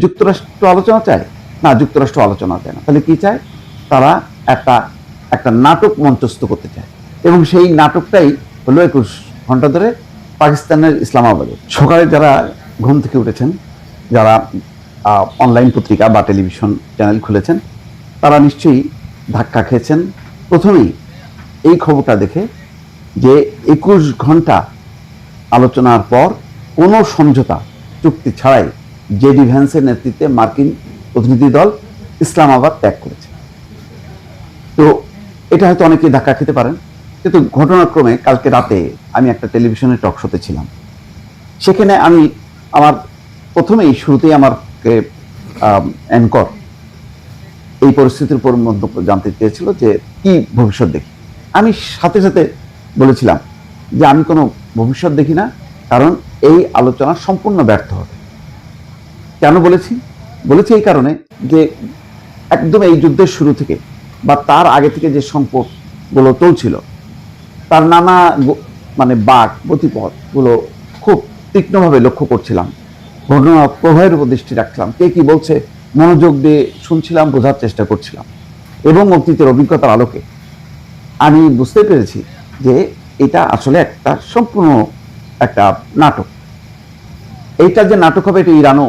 যুক্তরাষ্ট্র আলোচনা চায় না, যুক্তরাষ্ট্র আলোচনা চায় না, তাহলে কি চায়? তারা একটা একটা নাটক মঞ্চস্থ করতে চায় এবং সেই নাটকটাই হলো 21 ঘন্টা ধরে পাকিস্তানের ইসলামাবাদে। সকালে যারা ঘুম থেকে উঠেছেন, যারা অনলাইন পত্রিকা বা টেলিভিশন চ্যানেল খুলেছেন, তারা নিশ্চয়ই ধাক্কা খেয়েছেন প্রথমেই এই খবরটা দেখে যে 21 ঘন্টা আলোচনার পর কোনো সমঝোতা চুক্তি ছাড়াই জেডি ভ্যান্সের নেতৃত্বে মার্কিন প্রতিনিধি দল ইসলামাবাদ ত্যাগ করেছে। তো এটা হয়তো অনেকেই ধাক্কা খেতে পারেন, কিন্তু ঘটনাক্রমে কালকে রাতে আমি একটা টেলিভিশনের টক শোতে ছিলাম। সেখানে আমি আমার প্রথমেই শুরুতেই আমাকে অ্যাঙ্কর এই পরিস্থিতির উপর মন্তব্য জানতে চেয়েছিল যে কি ভবিষ্যৎ দেখি। আমি সাথে সাথে বলেছিলাম যে আমি কোনো ভবিষ্যৎ দেখি না, কারণ এই আলোচনা সম্পূর্ণ ব্যর্থ হবে। কেন বলেছি এই কারণে যে একদম এই যুদ্ধের শুরু থেকে বা তার আগে থেকে যে সংকটগুলো চলছিল, তার নানা বাক গতিপথগুলো খুব তীক্ষ্ণভাবে লক্ষ্য করছিলাম, ঘটনা প্রবাহের উপর দৃষ্টি রাখছিলাম, কে কি বলছে মনোযোগ দিয়ে শুনছিলাম, বোঝার চেষ্টা করছিলাম এবং অতীতের অভিজ্ঞতার আলোকে আমি বুঝতে পেরেছি যে এটা আসলে একটা সম্পূর্ণ একটা নাটক। এইটা যে নাটক হবে এটা ইরানও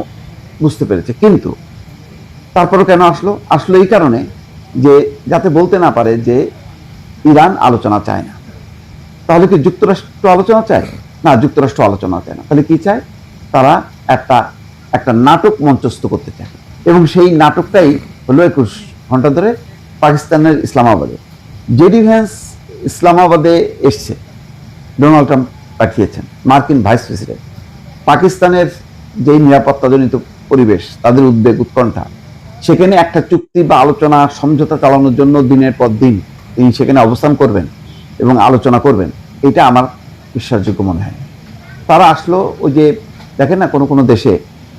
বুঝতে পেরেছে, কিন্তু তারপরও কেন আসলো এই কারণে যে যাতে বলতে না পারে যে ইরান আলোচনা চায় না। তাহলে কি যুক্তরাষ্ট্র আলোচনা চায় না, যুক্তরাষ্ট্র আলোচনা চায় না, তাহলে কি চায়? তারা একটা নাটক মঞ্চস্থ করতে চায় এবং সেই নাটকটাই হলো 21 ঘন্টা ধরে পাকিস্তানের ইসলামাবাদে। জেডি ভ্যান্স ইসলামাবাদে এসছে, ডোনাল্ড ট্রাম্প পাঠিয়েছেন, মার্কিন ভাইস প্রেসিডেন্ট। পাকিস্তানের যে নিরাপত্তাজনিত পরিবেশ, তাদের উদ্বেগ উৎকণ্ঠা, সেখানে একটা চুক্তি বা আলোচনা সমঝোতা চালানোর জন্য দিনের পর দিন তিনি সেখানে অবস্থান করবেন এবং আলোচনা করবেন, এটা আমার বিশ্বাসযোগ্য মনে হয়। তারা আসলো ওই যে দেখেন না, কোনো দেশে,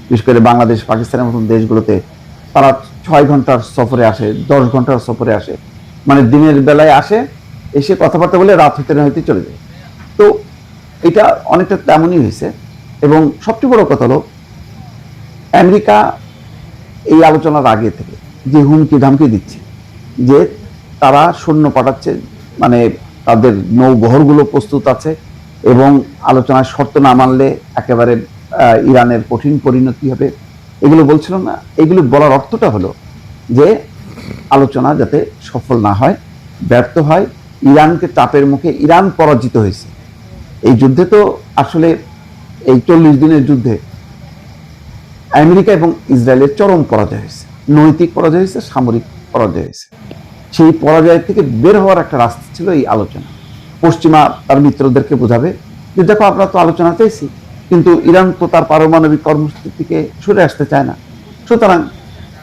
বিশেষ করে বাংলাদেশ পাকিস্তানের মতন দেশগুলোতে তারা 6 ঘন্টার সফরে আসে, 10 ঘন্টার সফরে আসে, মানে দিনের বেলায় আসে, এসে কথাবার্তা বলে রাত হতে না হতে চলে যায়। তো এটা অনেকটা তেমনই হয়েছে। এবং সবচেয়ে বড় কথা হলো আমেরিকা এই আলোচনার আগে থেকে যে হুমকি ধামকি দিচ্ছে যে তারা সৈন্য পাঠাচ্ছে, মানে তাদের নৌবহরগুলো প্রস্তুত আছে এবং আলোচনার শর্ত না মানলে একেবারে ইরানের কঠিন পরিণতি হবে, এগুলো বলছিল না। এগুলো বলার অর্থটা হলো যে আলোচনা যাতে সফল না হয়, ব্যর্থ হয়, ইরানকে চাপের মুখে ইরান পরাজিত হয়েছে। এই যুদ্ধে তো আসলে এই 40 দিনের যুদ্ধে আমেরিকা এবং ইসরায়েলের চরম পরাজয় হয়েছে, নৈতিক পরাজয় হয়েছে, সামরিক পরাজয় হয়েছে। সেই পরাজয় থেকে বের হওয়ার একটা রাস্তা ছিল এই আলোচনা। পশ্চিমা তার মিত্রদেরকে বোঝাবে যে দেখো, আমরা তো আলোচনা চাইছি, কিন্তু ইরান তো তার পারমাণবিক কর্মসূচি থেকে সরে আসতে চায় না, সুতরাং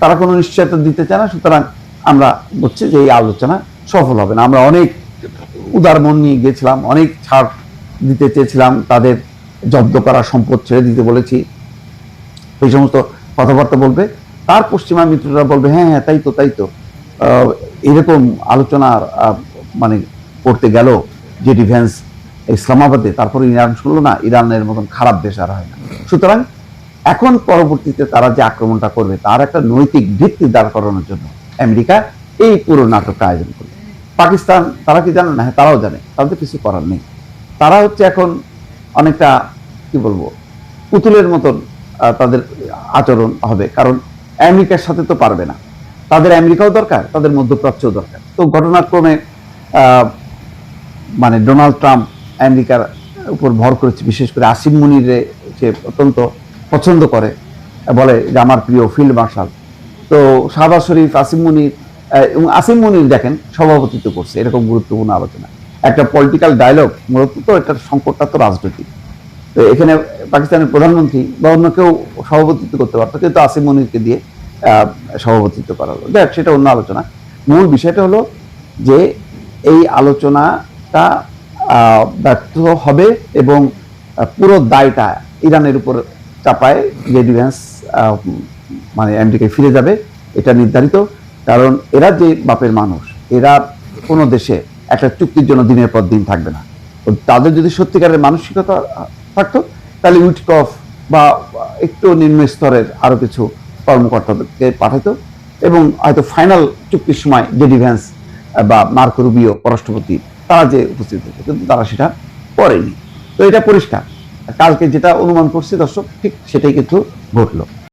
তারা কোনো নিশ্চয়তা দিতে চায় না, সুতরাং আমরা বলছি যে এই আলোচনা সফল হবে না। আমরা অনেক উদার মন নিয়ে গিয়েছিলাম, অনেক ছাড় দিতে চেয়েছিলাম, তাদের জব্দ করা সম্পদ ছেড়ে দিতে বলেছি, এই সমস্ত কথাবার্তা বলবে। তার পশ্চিমা মিত্ররা বলবে হ্যাঁ হ্যাঁ তাই তো এরকম আলোচনা করতে গেল জেডি ভ্যান্স ইসলামাবাদে, তারপরে ইরান শুনলো না, ইরানের মতন খারাপ দেশ আর হয় না। সুতরাং এখন পরবর্তীতে তারা যে আক্রমণটা করবে তার একটা নৈতিক ভিত্তি দাঁড় করানোর জন্য আমেরিকা এই পুরো নাটকটা আয়োজন করবে। পাকিস্তান তারা কি জানে না? হ্যাঁ, তারাও জানে, তাদের কিছু করার নেই। তারা হচ্ছে এখন অনেকটা কি বলবো, পুতুলের মতন তাদের আচরণ হবে, কারণ আমেরিকার সাথে তো পারবে না, তাদের আমেরিকাও দরকার, তাদের মধ্যপ্রাচ্যও দরকার। তো ঘটনাক্রমে ডোনাল্ড ট্রাম্প আমেরিকার উপর ভর করেছে, বিশেষ করে আসিম মুনিরে সে অত্যন্ত পছন্দ করে, বলে যে আমার প্রিয় ফিল্ড মার্শাল। তো শাহবাজ শরীফ, আসিম মুনির এবং আসিম মুনির দেখেন সভাপতিত্ব করছে এরকম গুরুত্বপূর্ণ আলোচনা, একটা পলিটিক্যাল ডায়লগ। মূলত তো এটার সংকটটা তো রাজনৈতিক। তো এখানে পাকিস্তানের প্রধানমন্ত্রী বা অন্য কেউ সভাপতিত্ব করতে পারতো, কিন্তু আসিম মুনিরকে দিয়ে সভাপতিত্ব করা হলো। দেখ, সেটা অন্য আলোচনা। মূল বিষয়টা হলো যে এই আলোচনাটা ব্যর্থ হবে এবং পুরো দায়টা ইরানের উপর চাপায় জেডি ভ্যান্স আমেরিকায় ফিরে যাবে, এটা নির্ধারিত। কারণ এরা যে বাপের মানুষ, এরা কোনো দেশে একটা চুক্তির জন্য দিনের পর দিন থাকবে না। তাদের যদি সত্যিকারের মানসিকতা থাকতো, তাহলে উইটকফ বা একটু নিম্ন স্তরের আরো কিছু কর্মকর্তাদেরকে পাঠাতো এবং হয়তো ফাইনাল চুক্তির সময় জেডি ভ্যান্স বা মার্কো রুবিও পররাষ্ট্রমন্ত্রী তারা যে উপস্থিত হতো, কিন্তু তারা সেটা করেনি। তো এটা পরিষ্কার, কালকে যেটা অনুমান করছি দর্শক, ঠিক সেটাই কিন্তু ঘটলো।